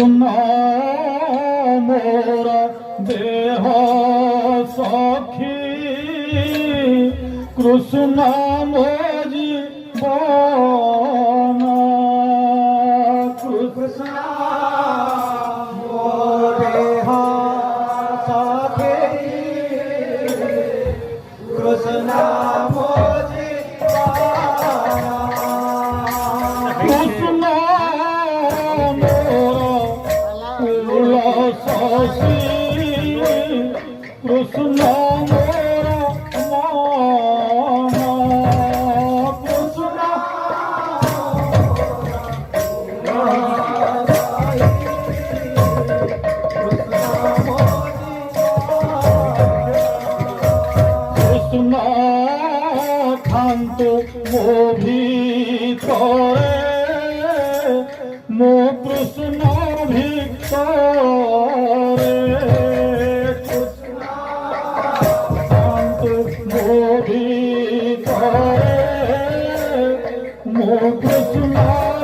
কৃষ্ণ মোর দেহ সখী কৃষ্ণ মোজি বন কৃষ্ণ মোর দেহ সখী কৃষ্ণ মোজি কৃষ্ণ কৃষ্ণ মোর মন কৃষ্ণ কৃষ্ণ খান্ত মো ভিতরে মো কৃষ্ণ ভিতরে মো কৃষ্ণ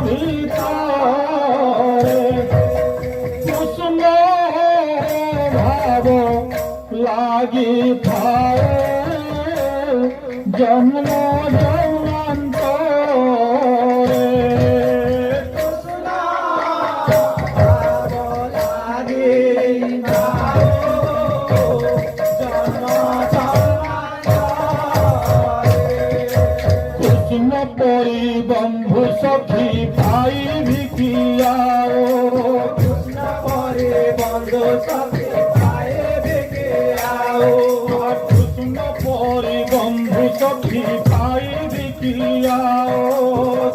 ভিতরে কৃষ্ণ ভাব লাগি থাকে জন্ম জন্মান্তরে কৃষ্ণ ভাব লাগি কৃষ্ণ পরি বন্ধু সখী ভাই ভিকিয়াও কৃষ্ণ পরি বন্ধু সখী ভাই ভিকিয়াও কৃষ্ণ পরি বন্ধু সখী ভাই ভিকিয়াও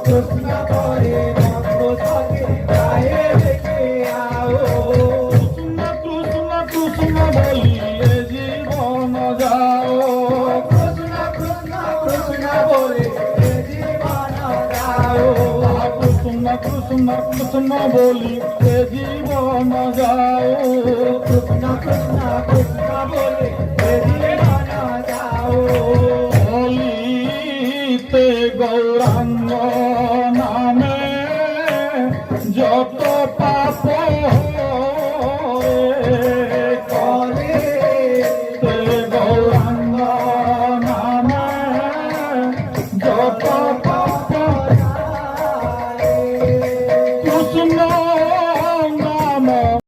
কৃষ্ণ পরি বন্ধু সখী ভাই ভিকিয়াও কৃষ্ণ কৃষ্ণ কৃষ্ণ বলিয়ে জীবন যাও কৃষ্ণ কৃষ্ণ কৃষ্ণ বলি কৃষ্ণ কৃষ্ণ কৃষ্ণ বলি জীবন যাও কৃষ্ণ কৃষ্ণ কৃষ্ণ বলি জীবন যাও বলিতে গৌরা